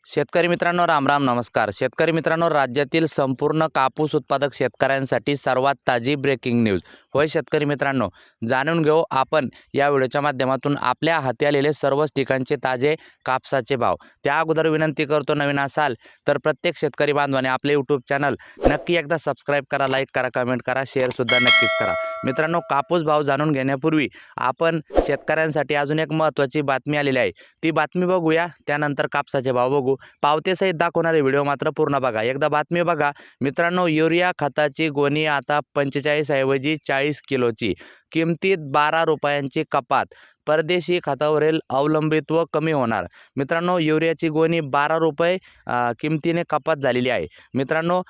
शेतकरी मित्रांनो, राम राम नमस्कार. शेतकरी मित्रांनो, राज्यातील संपूर्ण कापूस उत्पादक शेतकऱ्यांसाठी सर्वात ताजी ब्रेकिंग न्यूज. होय शेतकरी मित्रांनो, जाणून घेऊ आपण या व्हिडिओच्या माध्यमातून आपल्या हाती आलेले सर्वच ठिकाणचे ताजे कापसाचे भाव. त्या अगोदर विनंती करतो, नवीन असाल तर प्रत्येक शेतकरी बांधवाने आपले यूट्यूब चॅनल नक्की एकदा सबस्क्राईब करा, लाईक करा, कमेंट करा, शेअरसुद्धा नक्कीच करा. मित्रांनो, कापूस भाव जाणून घेण्यापूर्वी आपण शेतकऱ्यांसाठी अजून एक महत्त्वाची बातमी आलेली आहे. ती बातमी बघूया, त्यानंतर कापसाचे भाव बघू. पावतेसहित दाखवणारे व्हिडिओ मात्र पूर्ण बघा. एकदा बातमी बघा मित्रांनो. युरिया खताची गोणी आता 45 ऐवजी 40 किलोची. किमतीत 12 रुपयांची कपात. परदेशी खतावरील अवलंबित्व कमी होणार. मित्रांनो, युरियाची गोणी 12 रुपये किमतीने कपात झालेली आहे. मित्रांनो,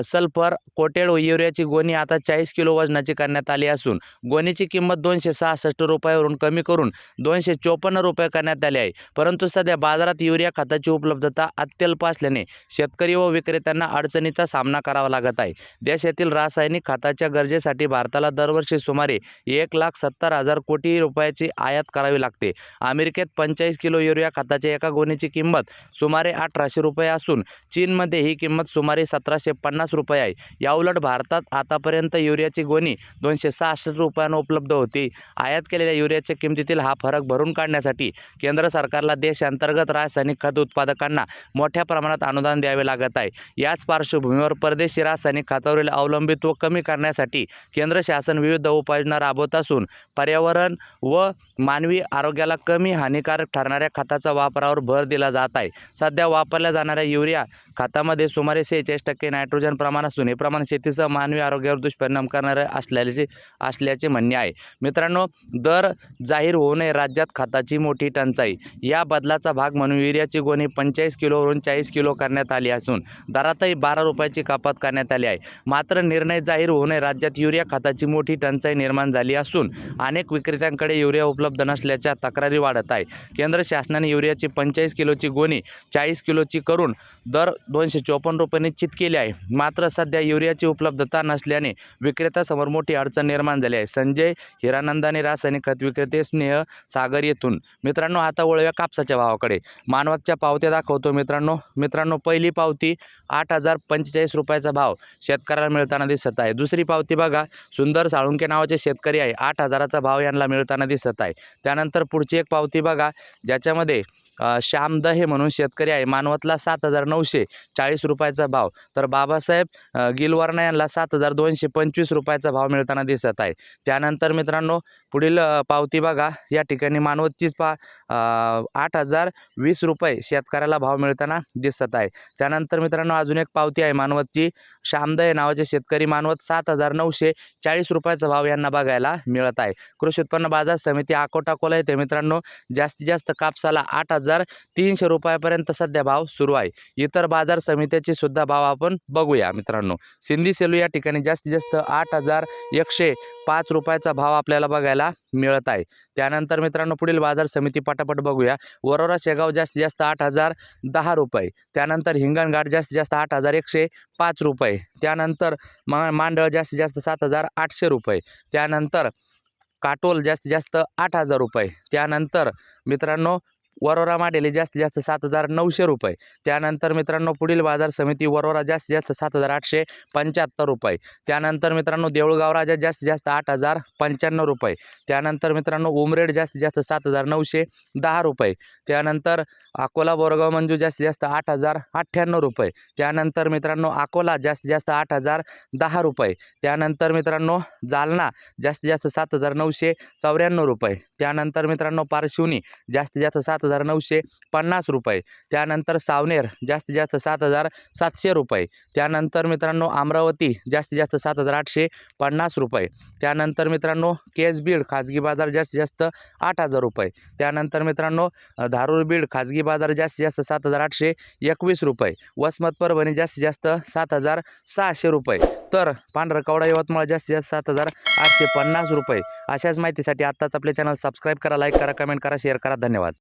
सल्फर कोटेड युरियाची गोणी आता 40 किलो वजनाची करण्यात आली असून गोणीची किंमत 266 रुपयावरून कमी करून 254 रुपये करण्यात आली आहे. परंतु सध्या बाजारात युरिया खताची उपलब्धता अत्यल्प असल्याने शेतकरी व विक्रेत्यांना अडचणीचा सामना करावा लागत आहे. देशातील रासायनिक खताच्या गरजेसाठी भारताला दरवर्षी सुमारे 1,70,000 कोटी रुपयाची आयात करावी लागते. अमेरिकेत 45 किलो युरिया खताच्या एका गोणीची किंमत सुमारे 1800 रुपये असून चीनमध्ये ही किंमत सुमारे 1750 रुपये आहे. याउलट भारतात आतापर्यंत युरियाची गोणी 266 रुपयांना उपलब्ध होती. आयात केलेल्या युरियाच्या किमतीतील हा फरक भरून काढण्यासाठी केंद्र सरकारला देशांतर्गत रासायनिक खत उत्पादकांना मोठ्या प्रमाणात अनुदान द्यावे लागत आहे. याच पार्श्वभूमीवर परदेशी रासायनिक खतावरील अवलंबित्व कमी करण्यासाठी केंद्र शासन विविध उपाययोजना राबवत असून पर्यावरण व मानवी आरोग्याला कमी हानिकारक ठरणाऱ्या खताचा वापरावर भर दिला जात आहे. सध्या वापरल्या जाणाऱ्या युरिया खतामध्ये सुमारे 46% नायट्रोजन प्रमाण असून हे प्रमाण शेतीसह मानवी आरोग्यावर दुष्परिणाम करणारे असल्याचे म्हणणे आहे. मित्रांनो, दर जाहीर होऊ नये राज्यात खताची मोठी टंचाई. या बदलाचा भाग म्हणून युरियाची गोणी 45 किलोवरून 40 किलो करण्यात आली असून दरातही 12 रुपयाची कपात करण्यात आली आहे. मात्र निर्णय जाहीर होऊ नये राज्यात युरिया खताची मोठी टंचाई निर्माण झाली असून अनेक विक्रेत्यांकडे युरिया उपलब्ध नसल्याच्या तक्रारी वाढत आहे. केंद्र शासनाने युरियाची 45 किलोची गोणी 40 किलोची करून दर 254 रुपये निश्चित केले आहे. मात्र सध्या युरियाची उपलब्धता नसल्याने विक्रेत्यासमोर मोठी अडचण निर्माण झाली आहे. संजय हिरानंदानी, रासायनिक खत विक्रेते, स्नेह सागर येथून. मित्रांनो, आता वळूया कापसाच्या भावाकडे. मानवतच्या पावत्या दाखवतो मित्रांनो, पहिली पावती 8,045 रुपयाचा भाव शेतकऱ्याला मिळताना दिसत आहे. दुसरी पावती बघा, सुंदर साळुंके नावाचे शेतकरी आहे, 8,000चा भाव यांना मिळताना दिसत आहे. त्यानंतर पुढची एक पावती बघा, ज्याच्यामध्ये श्याम दहे म्हणून शेतकरी आहे, मानवतला 7,940 रुपयाचा भाव. तर बाबासाहेब गिलवर्णा यांना 7,225 रुपयाचा भाव मिळताना दिसत आहे. त्यानंतर मित्रांनो, पुढील पावती बघा, या ठिकाणी मानवतचीच 8,020 रुपये शेतकऱ्याला भाव मिळताना दिसत आहे. त्यानंतर मित्रांनो, अजून एक पावती आहे मानवतची, श्यामदहे नावाचे शेतकरी, मानवत 7,940 रुपयाचा भाव यांना बघायला मिळत आहे. कृषी उत्पन्न बाजार समिती अकोला येथे मित्रांनो, जास्तीत जास्त कापसाला 8,300 रुपयापर्यंत सध्या भाव सुरू आहे. इतर बाजार समित्याचे सुद्धा भाव आपण बघूया मित्रांनो. सिंधी सेलू या ठिकाणी जास्तीत जास्त 8,105 रुपयाचा भाव आपल्याला बघायला मिळत आहे. त्यानंतर मित्रांनो, पुढील बाजार समिती पटापट बघूया. वरोरा शेगाव जास्तीत जास्त 8,010 रुपये. त्यानंतर हिंगणघाट जास्तीत जास्त 8,105 रुपये. त्यानंतर मांडळ जास्तीत जास्त 7,800 रुपये. त्यानंतर काटोल जास्तीत जास्त 8,000 रुपये. त्यानंतर मित्रांनो, वरोरा माडेली जास्तीत जास्त 7,900 रुपये. त्यानंतर मित्रांनो, पुढील बाजार समिती वरोरा जास्तीत जास्त 7,875 रुपये. त्यानंतर मित्रांनो, देऊळगाव राजा जास्तीत जास्त 8,095 रुपये. त्यानंतर मित्रांनो, उमरेड जास्तीत जास्त 7,910 रुपये. त्यानंतर अकोला बोरगाव मंजू जास्तीत जास्त 8,098 रुपये. त्यानंतर मित्रांनो, अकोला जास्तीत जास्त 8,010 रुपये. त्यानंतर मित्रांनो, जालना जास्तीत जास्त 7,994 रुपये. त्यानंतर मित्रांनो, पारशिवनी जास्तीत जास्त 7,950 रुपये. त्यानंतर सावनेर जास्तीत जास्त 7,700 रुपये. त्यानंतर मित्रांनो, अमरावती जास्तीत जास्त 7,850 रुपये. त्यानंतर मित्रांनो, केस बीड खाजगी बाजार जास्तीत जास्त 8,000 रुपये. त्यानंतर मित्रांनो, धारूर बीड खाजगी बाजार जास्तीत जास्त 7,821 रुपये. वसमत परभणी जास्तीत जास्त 7,600 रुपये. तर पांढरकवडा यवतमाळ जास्तीत जास्त 7,850 रुपये. अशाच माहितीसाठी आत्ताच आपले चॅनल सबस्क्राईब करा, लाईक करा, कमेंट करा, शेअर करा. धन्यवाद.